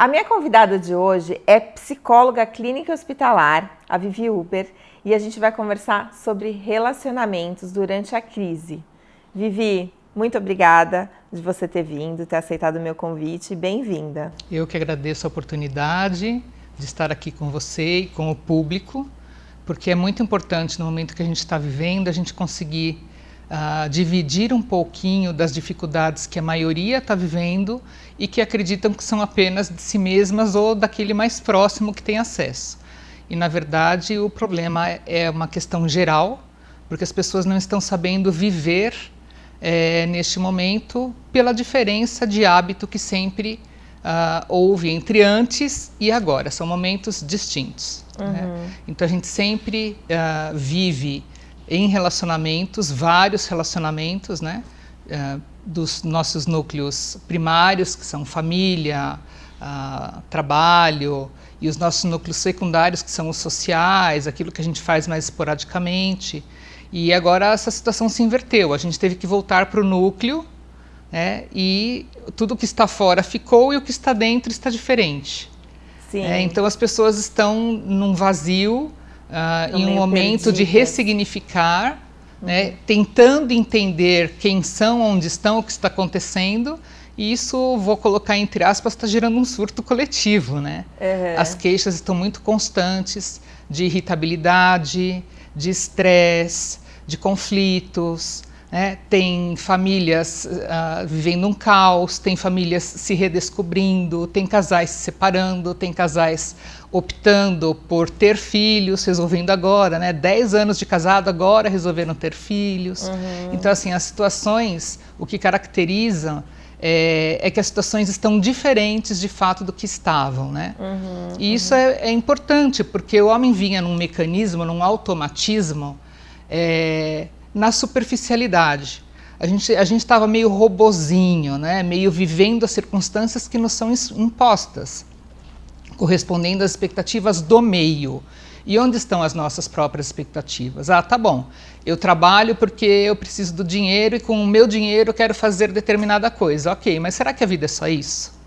A minha convidada de hoje é psicóloga clínica e hospitalar, a Vivi Huber, e a gente vai conversar sobre relacionamentos durante a crise. Vivi, muito obrigada de você ter vindo, ter aceitado o meu convite. Bem-vinda. Eu que agradeço a oportunidade de estar aqui com você e com o público, porque é muito importante no momento que a gente está vivendo, a gente conseguir dividir um pouquinho das dificuldades que a maioria está vivendo e que acreditam que são apenas de si mesmas ou daquele mais próximo que tem acesso. E, na verdade, o problema é uma questão geral, porque as pessoas não estão sabendo viver neste momento pela diferença de hábito que sempre houve entre antes e agora. São momentos distintos. Né? Então, a gente sempre vive em relacionamentos, vários relacionamentos, né? Dos nossos núcleos primários, que são família, trabalho, e os nossos núcleos secundários, que são os sociais, aquilo que a gente faz mais esporadicamente. E agora essa situação se inverteu, a gente teve que voltar para o núcleo, né? E tudo que está fora ficou e o que está dentro está diferente. Sim. Então as pessoas estão num vazio, em um momento de ressignificar, né, tentando entender quem são, onde estão, o que está acontecendo, e isso, vou colocar entre aspas, está gerando um surto coletivo. Né? As queixas estão muito constantes de irritabilidade, de estresse, de conflitos, né? Tem famílias vivendo um caos, tem famílias se redescobrindo, tem casais se separando, tem casais optando por ter filhos, resolvendo agora, né? 10 anos de casado, agora resolveram ter filhos. Então, assim, as situações, o que caracteriza é que as situações estão diferentes de fato do que estavam, né? E isso é importante, porque o homem vinha num mecanismo, num automatismo, na superficialidade. A gente estava meio robozinho, né? Meio vivendo as circunstâncias que nos são impostas, correspondendo às expectativas do meio. E onde estão as nossas próprias expectativas? Tá bom, eu trabalho porque eu preciso do dinheiro e com o meu dinheiro eu quero fazer determinada coisa. Ok, mas será que a vida é só isso?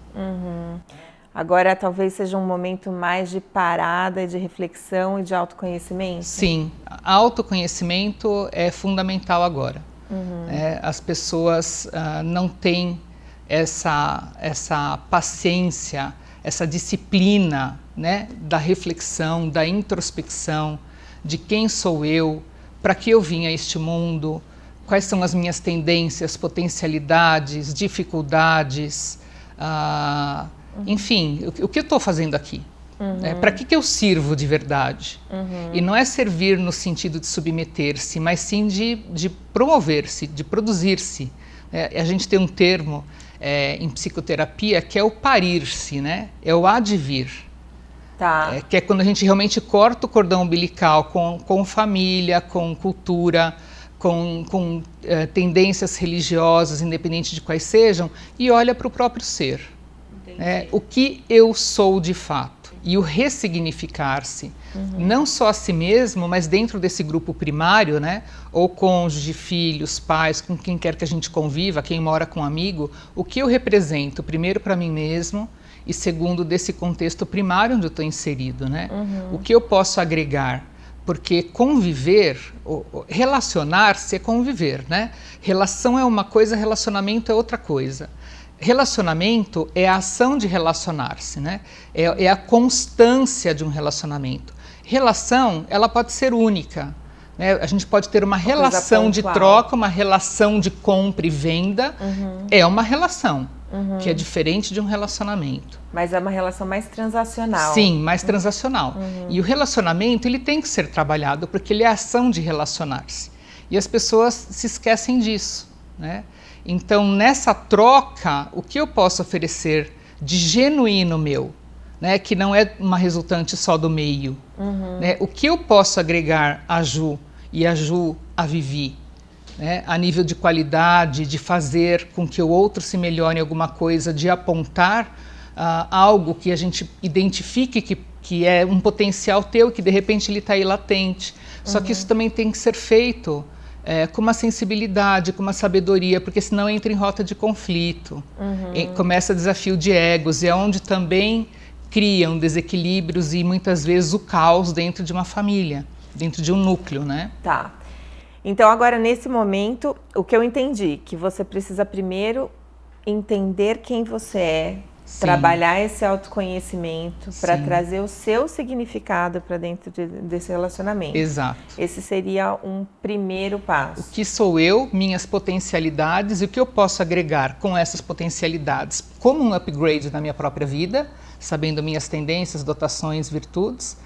Agora talvez seja um momento mais de parada, de reflexão e de autoconhecimento? Sim, autoconhecimento é fundamental agora. As pessoas não têm essa paciência, essa disciplina, né, da reflexão, da introspecção, de quem sou eu, para que eu vim a este mundo, quais são as minhas tendências, potencialidades, dificuldades, enfim, o que eu estou fazendo aqui? Para que eu sirvo de verdade? E não é servir no sentido de submeter-se, mas sim de promover-se, de produzir-se. A gente tem um termo em psicoterapia que é o parir-se, né? É o advir. Tá. Que é quando a gente realmente corta o cordão umbilical com família, com cultura, com tendências religiosas, independente de quais sejam, e olha para o próprio ser. O que eu sou de fato. E o ressignificar-se, não só a si mesmo, mas dentro desse grupo primário, né? Ou cônjuge, filhos, pais, com quem quer que a gente conviva, quem mora com um amigo, o que eu represento, primeiro para mim mesmo, e segundo desse contexto primário onde eu estou inserido, né? O que eu posso agregar? Porque conviver, relacionar-se é conviver, né? Relação é uma coisa, relacionamento é outra coisa. Relacionamento é a ação de relacionar-se, né? É a constância de um relacionamento. Relação, ela pode ser única, né? A gente pode ter uma relação de troca, uma relação de compra e venda. É uma relação, que é diferente de um relacionamento. Mas é uma relação mais transacional. Sim, mais transacional. E o relacionamento, ele tem que ser trabalhado, porque ele é a ação de relacionar-se. E as pessoas se esquecem disso, né? Então, nessa troca, o que eu posso oferecer de genuíno meu, né, que não é uma resultante só do meio, né, o que eu posso agregar a Ju e a Ju a Vivi, né, a nível de qualidade, de fazer com que o outro se melhore em alguma coisa, de apontar algo que a gente identifique que é um potencial teu, que de repente ele está aí latente. Só que isso também tem que ser feito com uma sensibilidade, com uma sabedoria, porque senão entra em rota de conflito, começa desafio de egos, e é onde também criam desequilíbrios e muitas vezes o caos dentro de uma família, dentro de um núcleo, né? Tá. Então agora nesse momento, o que eu entendi, que você precisa primeiro entender quem você é, sim, trabalhar esse autoconhecimento para trazer o seu significado para dentro desse relacionamento. Exato. Esse seria um primeiro passo. O que sou eu, minhas potencialidades e o que eu posso agregar com essas potencialidades como um upgrade na minha própria vida, sabendo minhas tendências, dotações, virtudes,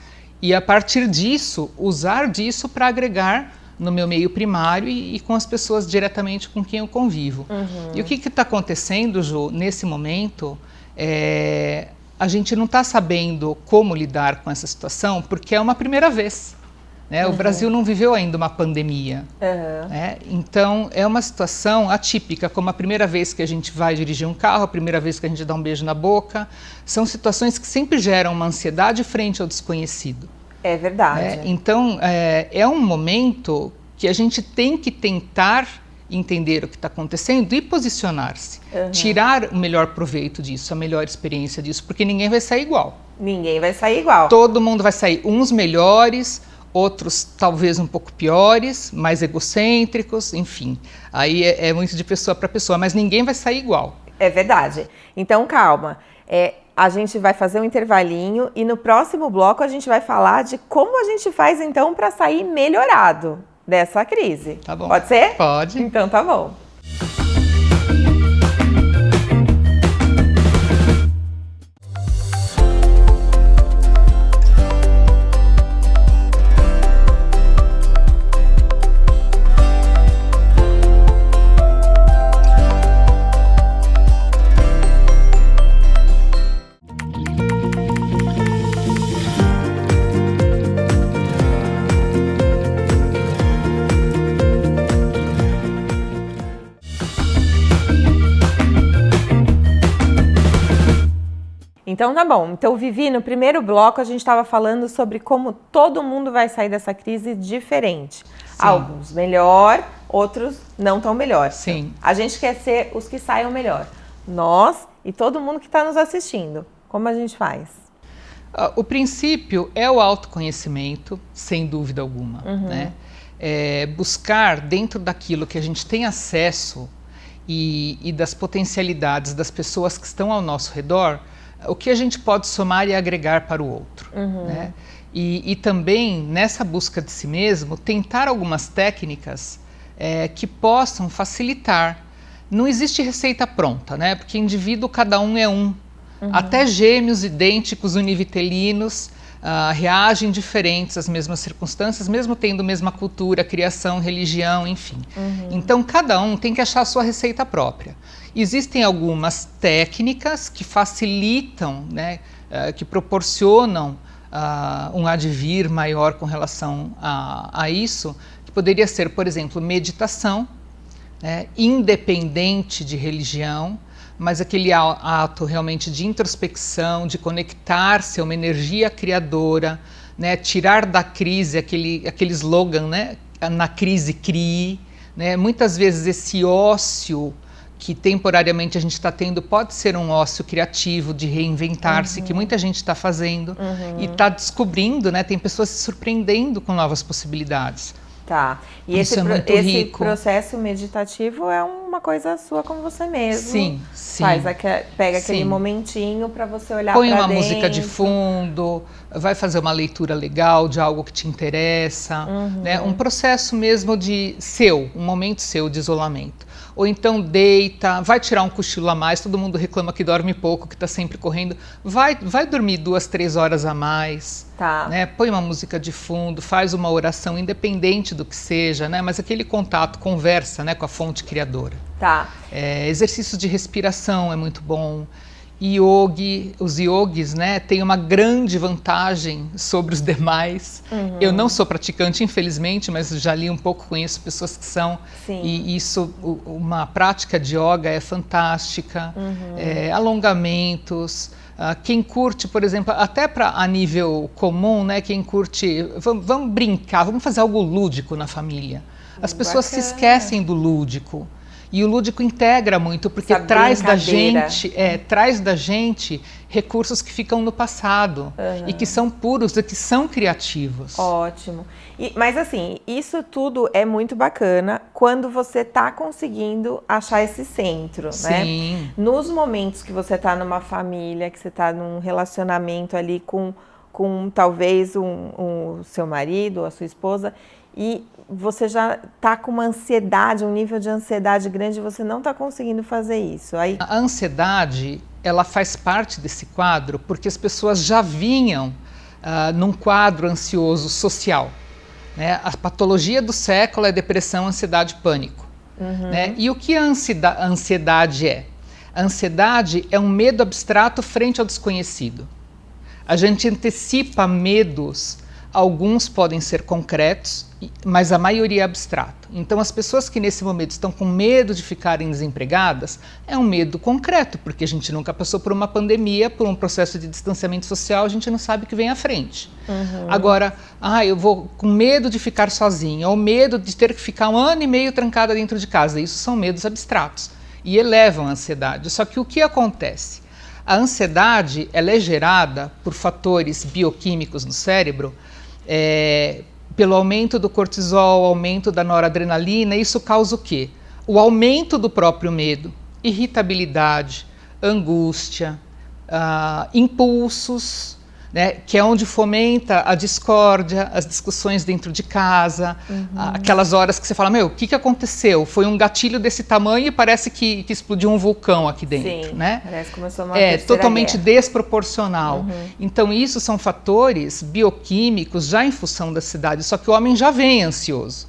e a partir disso, usar disso para agregar no meu meio primário e com as pessoas diretamente com quem eu convivo. E o que está acontecendo, Ju, nesse momento, a gente não está sabendo como lidar com essa situação porque é uma primeira vez. Né? O Brasil não viveu ainda uma pandemia. Né? Então, é uma situação atípica, como a primeira vez que a gente vai dirigir um carro, a primeira vez que a gente dá um beijo na boca. São situações que sempre geram uma ansiedade frente ao desconhecido. É verdade. Então, é um momento que a gente tem que tentar entender o que está acontecendo e posicionar-se. Tirar o melhor proveito disso, a melhor experiência disso, porque ninguém vai sair igual. Ninguém vai sair igual. Todo mundo vai sair, uns melhores, outros talvez um pouco piores, mais egocêntricos, enfim. Aí é muito de pessoa para pessoa, mas ninguém vai sair igual. É verdade. Então, calma. A gente vai fazer um intervalinho e no próximo bloco a gente vai falar de como a gente faz então para sair melhorado dessa crise. Tá bom. Pode ser? Pode. Então tá bom. Então tá bom. Então, Vivi, no primeiro bloco a gente estava falando sobre como todo mundo vai sair dessa crise diferente. Sim. Alguns melhor, outros não tão melhor. Sim. A gente quer ser os que saiam melhor. Nós e todo mundo que está nos assistindo. Como a gente faz? O princípio é o autoconhecimento, sem dúvida alguma. Né? Buscar dentro daquilo que a gente tem acesso e das potencialidades das pessoas que estão ao nosso redor, o que a gente pode somar e agregar para o outro. Né? E também, nessa busca de si mesmo, tentar algumas técnicas que possam facilitar. Não existe receita pronta, né? Porque indivíduo, cada um é um. Até gêmeos idênticos, univitelinos, reagem diferentes às mesmas circunstâncias, mesmo tendo a mesma cultura, criação, religião, enfim. Então, cada um tem que achar a sua receita própria. Existem algumas técnicas que facilitam, né, que proporcionam um advir maior com relação a isso, que poderia ser, por exemplo, meditação, né, independente de religião, mas aquele ato realmente de introspecção, de conectar-se a uma energia criadora, né, tirar da crise aquele slogan, né, na crise crie, né, muitas vezes esse ócio que temporariamente a gente está tendo pode ser um ócio criativo de reinventar-se, que muita gente está fazendo e está descobrindo, né, tem pessoas se surpreendendo com novas possibilidades. Tá. E Isso esse processo meditativo é uma coisa sua com você mesmo. Sim. Pega aquele momentinho para você olhar para dentro. Põe uma música de fundo, vai fazer uma leitura legal de algo que te interessa, né? Um processo mesmo um momento seu de isolamento. Ou então deita, vai tirar um cochilo a mais, todo mundo reclama que dorme pouco, que está sempre correndo, vai dormir 2, 3 horas a mais, né? Põe uma música de fundo, faz uma oração, independente do que seja, né? Mas aquele contato, conversa, né, com a fonte criadora. Exercícios de respiração é muito bom. Os yogis, né, têm uma grande vantagem sobre os demais. Eu não sou praticante, infelizmente, mas já li um pouco, conheço pessoas que são. Sim. E uma prática de yoga é fantástica. Alongamentos. Quem curte, por exemplo, até a nível comum, né, quem curte, vamos brincar, vamos fazer algo lúdico na família. As pessoas se esquecem do lúdico. E o lúdico integra muito, porque traz da gente recursos que ficam no passado e que são puros e que são criativos. Ótimo. Mas assim, isso tudo é muito bacana quando você está conseguindo achar esse centro, Sim. né? Nos momentos que você está numa família, que você está num relacionamento ali com talvez o seu marido ou a sua esposa, e você já está com uma ansiedade, um nível de ansiedade grande, e você não está conseguindo fazer isso. Aí... A ansiedade, ela faz parte desse quadro porque as pessoas já vinham num quadro ansioso social. Né? A patologia do século é depressão, ansiedade, pânico. Né? E o que a ansiedade é? A ansiedade é um medo abstrato frente ao desconhecido. A gente antecipa medos. Alguns podem ser concretos, mas a maioria é abstrato. Então, as pessoas que nesse momento estão com medo de ficarem desempregadas, é um medo concreto, porque a gente nunca passou por uma pandemia, por um processo de distanciamento social, a gente não sabe o que vem à frente. Agora, eu vou com medo de ficar sozinha, ou medo de ter que ficar 1 ano e meio trancada dentro de casa. Isso são medos abstratos e elevam a ansiedade. Só que o que acontece? A ansiedade, ela é gerada por fatores bioquímicos no cérebro, pelo aumento do cortisol, aumento da noradrenalina. Isso causa o quê? O aumento do próprio medo, irritabilidade, angústia, impulsos, né, que é onde fomenta a discórdia, as discussões dentro de casa, aquelas horas que você fala, o que aconteceu? Foi um gatilho desse tamanho e parece que explodiu um vulcão aqui dentro. Sim, né? Parece que começou uma terceira totalmente guerra. Desproporcional. Então isso são fatores bioquímicos já em função da cidade, só que o homem já vem ansioso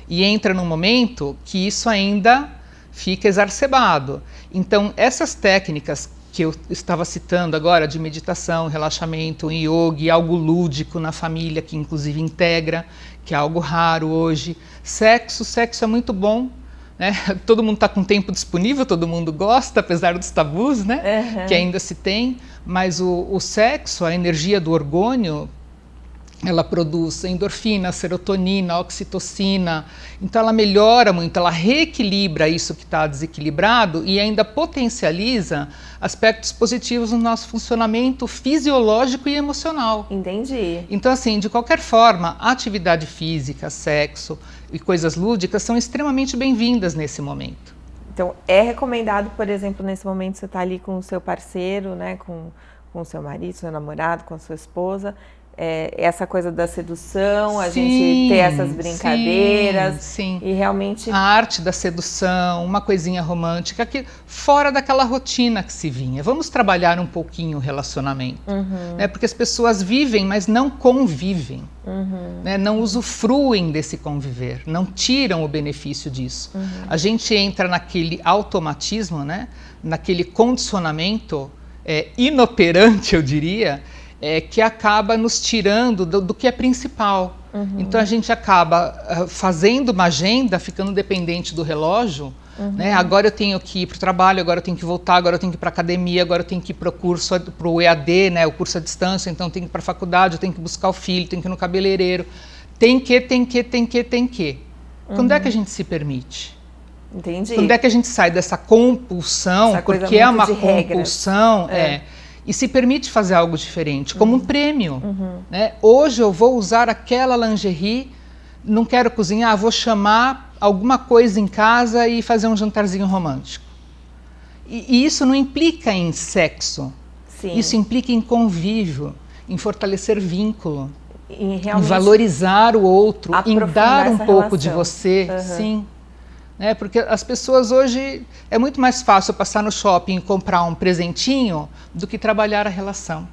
e entra num momento que isso ainda fica exacerbado. Então essas técnicas que eu estava citando agora, de meditação, relaxamento, yoga, algo lúdico na família, que inclusive integra, que é algo raro hoje. Sexo é muito bom, né? Todo mundo está com tempo disponível, todo mundo gosta, apesar dos tabus, né? Que ainda se tem, mas o sexo, a energia do orgônio, ela produz endorfina, serotonina, oxitocina, então ela melhora muito, ela reequilibra isso que está desequilibrado e ainda potencializa aspectos positivos no nosso funcionamento fisiológico e emocional. Entendi. Então, assim, de qualquer forma, atividade física, sexo e coisas lúdicas são extremamente bem-vindas nesse momento. Então, é recomendado, por exemplo, nesse momento você está ali com o seu parceiro, né, com o seu marido, seu namorado, com a sua esposa, essa coisa da sedução, a gente ter essas brincadeiras. Sim. E realmente... A arte da sedução, uma coisinha romântica, que fora daquela rotina que se vinha. Vamos trabalhar um pouquinho o relacionamento. Né? Porque as pessoas vivem, mas não convivem. Né? Não usufruem desse conviver, não tiram o benefício disso. A gente entra naquele automatismo, né? Naquele condicionamento inoperante, eu diria, que acaba nos tirando do que é principal. Então a gente acaba fazendo uma agenda, ficando dependente do relógio. Né? Agora eu tenho que ir para o trabalho, agora eu tenho que voltar, agora eu tenho que ir para a academia, agora eu tenho que ir para o curso, para o EAD, né? O curso à distância, então eu tenho que ir para a faculdade, eu tenho que buscar o filho, tenho que ir no cabeleireiro. Tem que. Quando é que a gente se permite? Entendi. Quando é que a gente sai dessa compulsão, porque é uma compulsão, e se permite fazer algo diferente, como um prêmio. Né? Hoje eu vou usar aquela lingerie, não quero cozinhar, vou chamar alguma coisa em casa e fazer um jantarzinho romântico. E isso não implica em sexo, isso implica em convívio, em fortalecer vínculo, em valorizar o outro, em dar um pouco de você, sim. Né? Porque as pessoas hoje, é muito mais fácil passar no shopping e comprar um presentinho do que trabalhar a relação.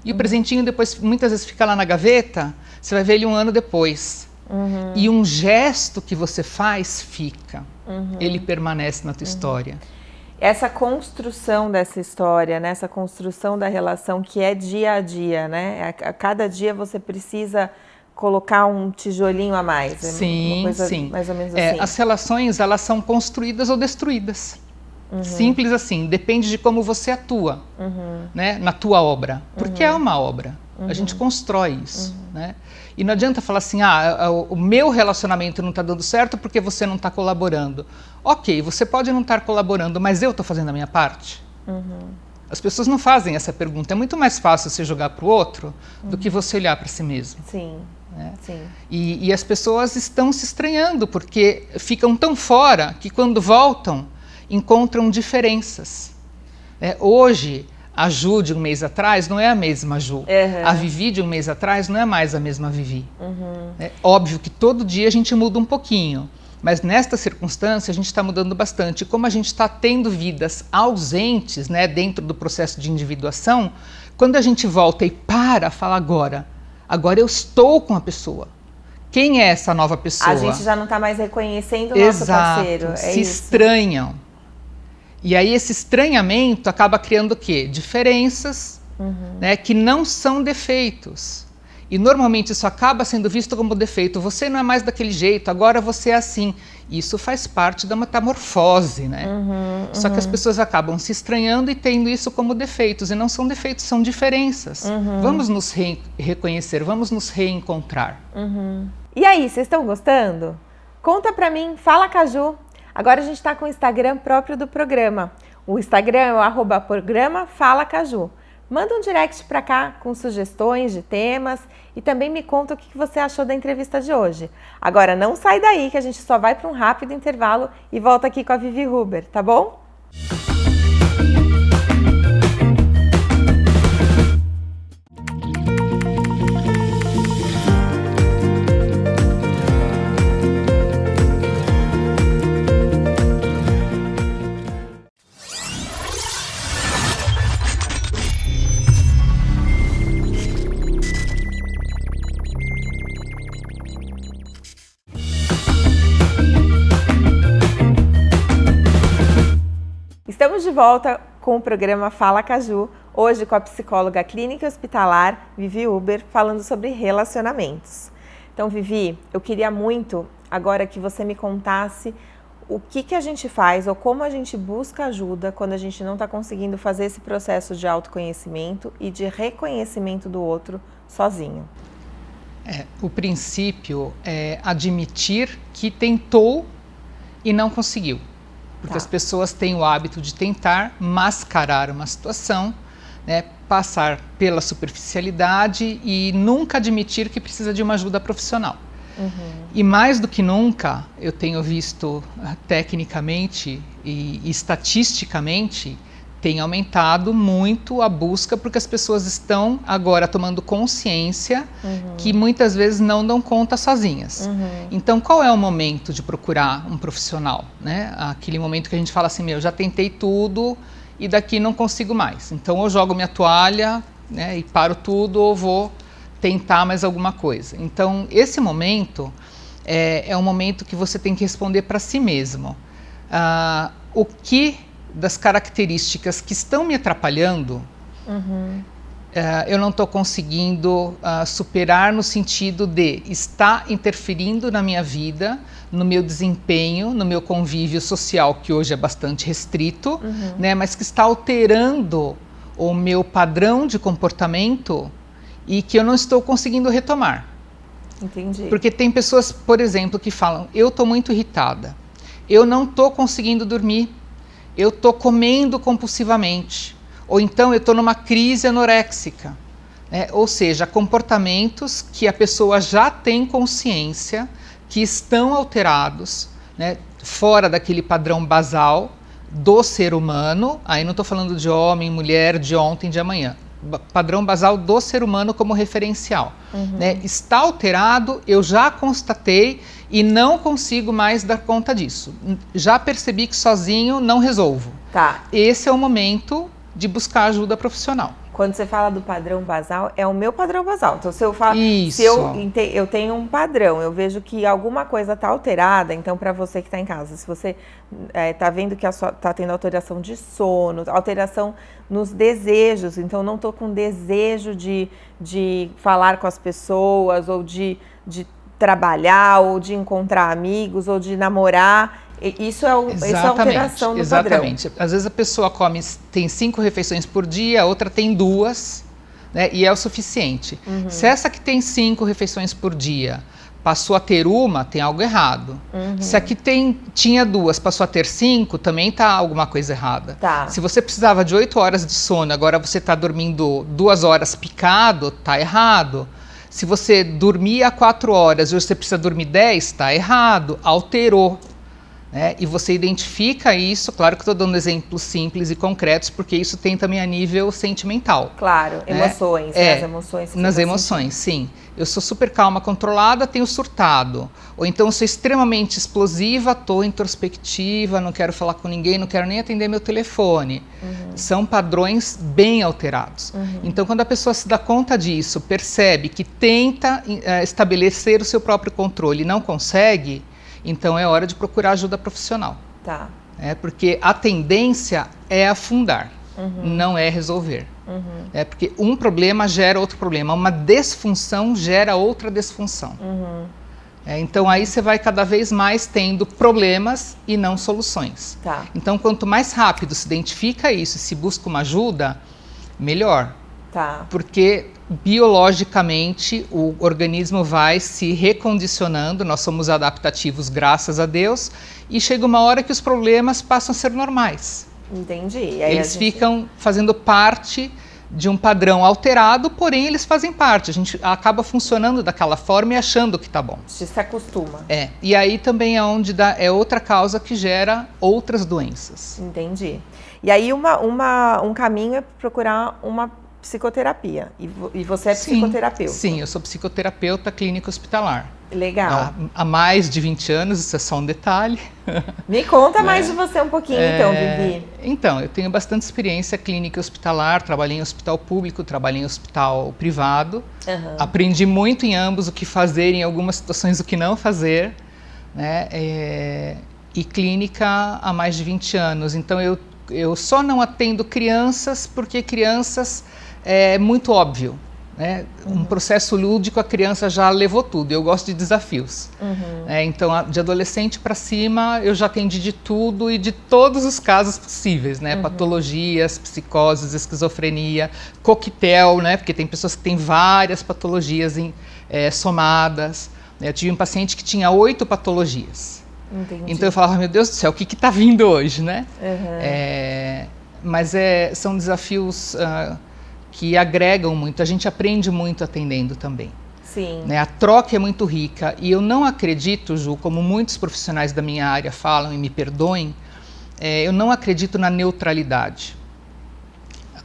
E o presentinho depois, muitas vezes, fica lá na gaveta, você vai ver ele 1 ano depois. E um gesto que você faz, fica. Ele permanece na tua história. Essa construção dessa história, né? Essa construção da relação que é dia a dia, né? A cada dia você precisa colocar um tijolinho a mais. Sim, uma coisa sim. Mais ou menos assim. As relações, elas são construídas ou destruídas. Simples assim, depende de como você atua, né, na tua obra. Porque é uma obra. A gente constrói isso, né? E não adianta falar assim, o meu relacionamento não está dando certo porque você não está colaborando. Ok, você pode não estar colaborando, mas eu estou fazendo a minha parte? As pessoas não fazem essa pergunta. É muito mais fácil você jogar para o outro do que você olhar para si mesmo. Sim, né? sim. E as pessoas estão se estranhando porque ficam tão fora que quando voltam encontram diferenças. Hoje, a Ju de um mês atrás não é a mesma Ju. A Vivi de um mês atrás não é mais a mesma Vivi. É óbvio que todo dia a gente muda um pouquinho, mas nesta circunstância a gente está mudando bastante. Como a gente está tendo vidas ausentes, né, dentro do processo de individuação, quando a gente volta e fala agora eu estou com a pessoa. Quem é essa nova pessoa? A gente já não está mais reconhecendo o nosso parceiro. Se estranham. E aí esse estranhamento acaba criando o quê? Diferenças, né, que não são defeitos. E normalmente isso acaba sendo visto como defeito. Você não é mais daquele jeito, agora você é assim. Isso faz parte da metamorfose, né? Só que as pessoas acabam se estranhando e tendo isso como defeitos. E não são defeitos, são diferenças. Vamos nos reconhecer, vamos nos reencontrar. E aí, vocês estão gostando? Conta pra mim, fala Caju. Agora a gente está com o Instagram próprio do programa. O Instagram é o @programa Fala Caju. Manda um direct para cá com sugestões de temas e também me conta o que você achou da entrevista de hoje. Agora não sai daí que a gente só vai para um rápido intervalo e volta aqui com a Vivi Huber, tá bom? Estamos de volta com o programa Fala Caju, hoje com a psicóloga clínica e hospitalar Vivi Huber, falando sobre relacionamentos. Então, Vivi, eu queria muito agora que você me contasse o que a gente faz ou como a gente busca ajuda quando a gente não está conseguindo fazer esse processo de autoconhecimento e de reconhecimento do outro sozinho. O princípio é admitir que tentou e não conseguiu. Porque as pessoas têm o hábito de tentar mascarar uma situação, né, passar pela superficialidade e nunca admitir que precisa de uma ajuda profissional. E mais do que nunca, eu tenho visto tecnicamente e estatisticamente, tem aumentado muito a busca porque as pessoas estão agora tomando consciência que muitas vezes não dão conta sozinhas. Então, qual é o momento de procurar um profissional? Né? Aquele momento que a gente fala assim, eu já tentei tudo e daqui não consigo mais. Então, eu jogo minha toalha, né, e paro tudo ou vou tentar mais alguma coisa. Então, esse momento é um momento que você tem que responder para si mesmo. O que das características que estão me atrapalhando, eu não estou conseguindo superar no sentido de estar interferindo na minha vida, no meu desempenho, no meu convívio social, que hoje é bastante restrito, né, mas que está alterando o meu padrão de comportamento e que eu não estou conseguindo retomar. Entendi. Porque tem pessoas, por exemplo, que falam, eu estou muito irritada, eu não estou conseguindo dormir, eu estou comendo compulsivamente, ou então eu estou numa crise anoréxica, né? Ou seja, comportamentos que a pessoa já tem consciência que estão alterados, né? Fora daquele padrão basal do ser humano, aí não estou falando de homem, mulher, de ontem, de amanhã, padrão basal do ser humano como referencial. Né? Está alterado, eu já constatei e não consigo mais dar conta disso. Já percebi que sozinho não resolvo. Tá. Esse é o momento de buscar ajuda profissional. Quando você fala do padrão basal, é o meu padrão basal. Então, se eu falo, Isso. se eu tenho um padrão, eu vejo que alguma coisa está alterada, então para você que está em casa, se você está vendo que está tendo alteração de sono, alteração nos desejos, então não estou com desejo de falar com as pessoas, ou de trabalhar, ou de encontrar amigos, ou de namorar. Isso é a alteração do padrão. Exatamente. Às vezes a pessoa tem 5 refeições por dia, a outra tem 2, né, e é o suficiente. Se essa que tem 5 refeições por dia passou a ter uma, tem algo errado. Se a que tinha 2 passou a ter 5, também está alguma coisa errada. Tá. Se você precisava de 8 horas de sono, agora você está dormindo 2 horas picado, está errado. Se você dormia 4 horas e hoje você precisa dormir 10, está errado, alterou. Né? E você identifica isso, claro que estou dando exemplos simples e concretos, porque isso tem também a nível sentimental. Claro, né? emoções, nas emoções. Nas emoções, sim. Eu sou super calma, controlada, tenho surtado. Ou então eu sou extremamente explosiva, estou introspectiva, não quero falar com ninguém, não quero nem atender meu telefone. São padrões bem alterados. Então, quando a pessoa se dá conta disso, percebe que tenta estabelecer o seu próprio controle e não consegue, então é hora de procurar ajuda profissional. Tá. Porque a tendência é afundar, não é resolver. Porque um problema gera outro problema, uma desfunção gera outra desfunção. Então aí você vai cada vez mais tendo problemas e não soluções. Tá. Então quanto mais rápido se identifica isso e se busca uma ajuda, melhor. Tá. Porque biologicamente o organismo vai se recondicionando, nós somos adaptativos graças a Deus, e chega uma hora que os problemas passam a ser normais. Entendi. E aí eles ficam fazendo parte de um padrão alterado, porém eles fazem parte. A gente acaba funcionando daquela forma e achando que está bom. Se acostuma. E aí também é onde é outra causa que gera outras doenças. Entendi. E aí um caminho é procurar uma psicoterapia. E você é psicoterapeuta? Sim, eu sou psicoterapeuta clínico hospitalar. Legal. Há mais de 20 anos, isso é só um detalhe. Me conta mais de você um pouquinho, então, Vivi. Então, eu tenho bastante experiência clínica e hospitalar, trabalhei em hospital público, trabalhei em hospital privado. Aprendi muito em ambos o que fazer, em algumas situações o que não fazer. Né? E clínica há mais de 20 anos. Então, eu só não atendo crianças porque crianças é muito óbvio. Né? Um processo lúdico, a criança já levou tudo. Eu gosto de desafios. Então, de adolescente para cima, eu já atendi de tudo e de todos os casos possíveis. Né? Patologias, psicoses, esquizofrenia, coquetel, né? Porque tem pessoas que têm várias patologias somadas. Eu tive um paciente que tinha 8 patologias. Entendi. Então eu falava, meu Deus do céu, o que está vindo hoje? Né? Mas são desafios que agregam muito, a gente aprende muito atendendo também. Sim. Né? A troca é muito rica e eu não acredito, Ju, como muitos profissionais da minha área falam e me perdoem, eu não acredito na neutralidade.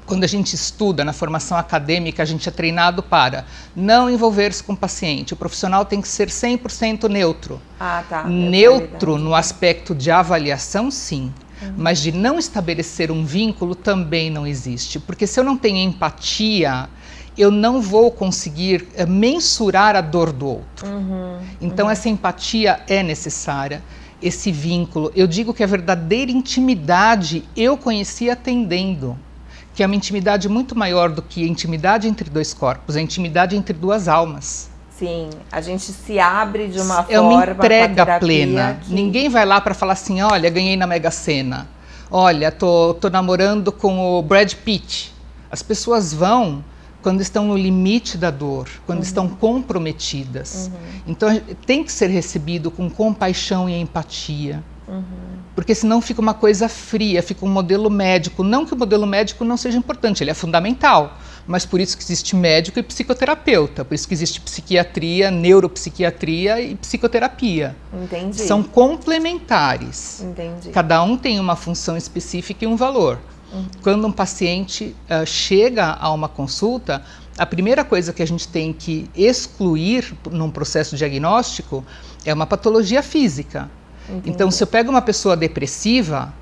Quando a gente estuda na formação acadêmica, a gente é treinado para não envolver-se com o paciente. O profissional tem que ser 100% neutro. Tá. Neutro no aspecto de avaliação, sim. Mas de não estabelecer um vínculo também não existe. Porque se eu não tenho empatia, eu não vou conseguir mensurar a dor do outro. Então essa empatia é necessária, esse vínculo. Eu digo que a verdadeira intimidade eu conheci atendendo. Que é uma intimidade muito maior do que a intimidade entre 2 corpos, a intimidade entre 2 almas. Sim, a gente se abre de uma forma. É uma entrega plena. Ninguém vai lá para falar assim, olha, ganhei na Mega Sena. Olha, tô namorando com o Brad Pitt. As pessoas vão quando estão no limite da dor, quando estão comprometidas. Então tem que ser recebido com compaixão e empatia. Porque senão fica uma coisa fria, fica um modelo médico. Não que o modelo médico não seja importante, ele é fundamental. Mas por isso que existe médico e psicoterapeuta, por isso que existe psiquiatria, neuropsiquiatria e psicoterapia. Entendi. São complementares. Entendi. Cada um tem uma função específica e um valor. Quando um paciente chega a uma consulta, a primeira coisa que a gente tem que excluir num processo diagnóstico é uma patologia física. Entendi. Então, se eu pego uma pessoa depressiva,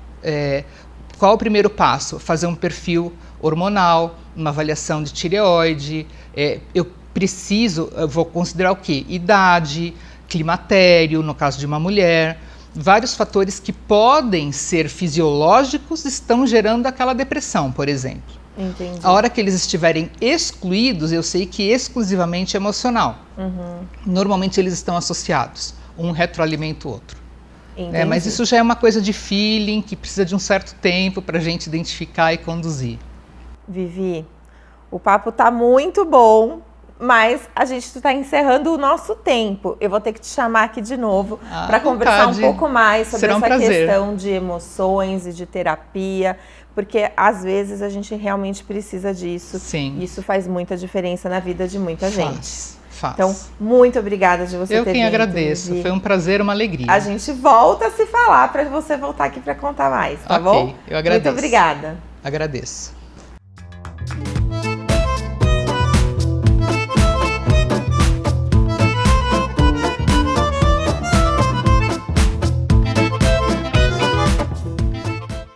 qual é o primeiro passo? Fazer um perfil hormonal, uma avaliação de tireoide. Eu vou considerar o quê? Idade, climatério, no caso de uma mulher. Vários fatores que podem ser fisiológicos estão gerando aquela depressão, por exemplo. Entendi. A hora que eles estiverem excluídos, eu sei que exclusivamente emocional. Normalmente eles estão associados, um retroalimenta o outro. Mas isso já é uma coisa de feeling, que precisa de um certo tempo para a gente identificar e conduzir. Vivi, O papo tá muito bom, mas a gente está encerrando o nosso tempo. Eu vou ter que te chamar aqui de novo para conversar um pouco mais sobre essa questão de emoções e de terapia, porque às vezes a gente realmente precisa disso. Sim. E isso faz muita diferença na vida de muita gente. Faz. Então, muito obrigada de você ter vindo. Eu quem agradeço, foi um prazer, uma alegria. A gente volta a se falar para você voltar aqui para contar mais, tá bom? Eu agradeço. Muito obrigada. Agradeço.